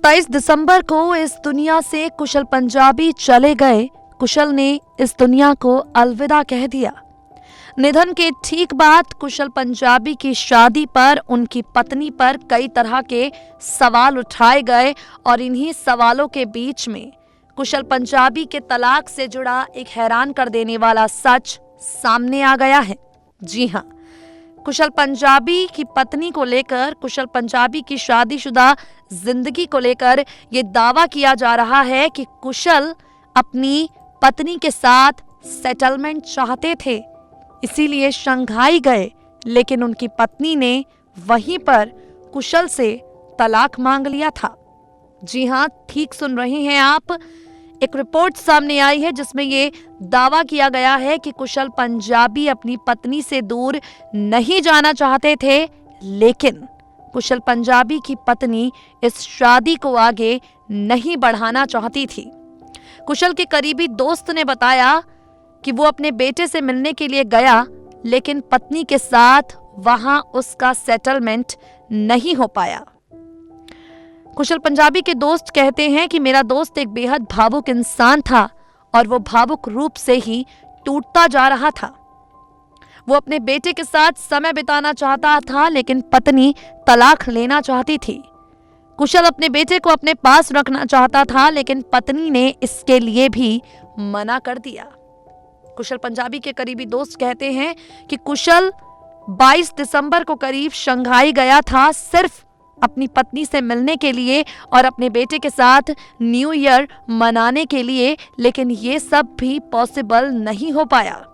27 दिसंबर को इस दुनिया से कुशल पंजाबी चले गए। कुशल ने इस दुनिया को अलविदा कह दिया। निधन के ठीक बाद कुशल पंजाबी की शादी पर उनकी पत्नी पर कई तरह के सवाल उठाए गए और इन्हीं सवालों के बीच में कुशल पंजाबी के तलाक से जुड़ा एक हैरान कर देने वाला सच सामने आ गया है। जी हाँ, कुशल पंजाबी की पत्नी को लेकर, कुशल पंजाबी की शादीशुदा जिंदगी को लेकर ये दावा किया जा रहा है कि कुशल अपनी पत्नी के साथ सेटलमेंट चाहते थे, इसीलिए शंघाई गए, लेकिन उनकी पत्नी ने वहीं पर कुशल से तलाक मांग लिया था। जी हाँ, ठीक सुन रहे हैं आप। एक रिपोर्ट सामने आई है जिसमें ये दावा किया गया है कि कुशल पंजाबी अपनी पत्नी से दूर नहीं जाना चाहते थे, लेकिन कुशल पंजाबी की पत्नी इस शादी को आगे नहीं बढ़ाना चाहती थी। कुशल के करीबी दोस्त ने बताया कि वो अपने बेटे से मिलने के लिए गया, लेकिन पत्नी के साथ वहां उसका सेटलमेंट नहीं हो पाया। कुशल पंजाबी के दोस्त कहते हैं कि मेरा दोस्त एक बेहद भावुक इंसान था और वो भावुक रूप से ही टूटता जा रहा था। वो अपने बेटे के साथ समय बिताना चाहता था, लेकिन पत्नी तलाक लेना चाहती थी। कुशल अपने बेटे को अपने पास रखना चाहता था, लेकिन पत्नी ने इसके लिए भी मना कर दिया। कुशल पंजाबी के करीबी दोस्त कहते हैं कि कुशल 22 दिसंबर को करीब शंघाई गया था, सिर्फ अपनी पत्नी से मिलने के लिए और अपने बेटे के साथ न्यू ईयर मनाने के लिए, लेकिन ये सब भी पॉसिबल नहीं हो पाया।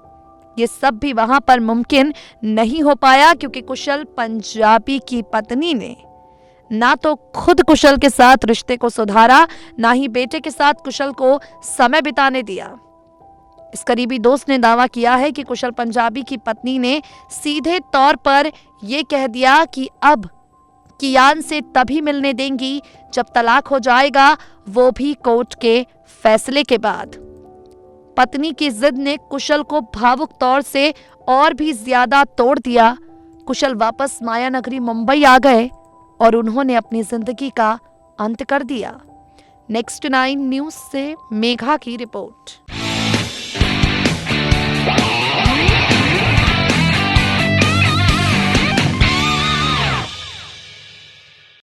ये सब भी वहां पर मुमकिन नहीं हो पाया क्योंकि कुशल पंजाबी की पत्नी ने ना तो खुद कुशल के साथ रिश्ते को सुधारा, ना ही बेटे के साथ कुशल को समय बिताने दिया। इस करीबी दोस्त ने दावा किया है कि कुशल पंजाबी की पत्नी ने सीधे तौर पर यह कह दिया कि अब कियान से तभी मिलने देंगी जब तलाक हो जाएगा, वो भी कोर्ट के फैसले के बाद। पत्नी की जिद ने कुशल को भावुक तौर से और भी ज्यादा तोड़ दिया। कुशल वापस माया नगरी मुंबई आ गए और उन्होंने अपनी जिंदगी का अंत कर दिया। नेक्स्ट 9 न्यूज से मेघा की रिपोर्ट।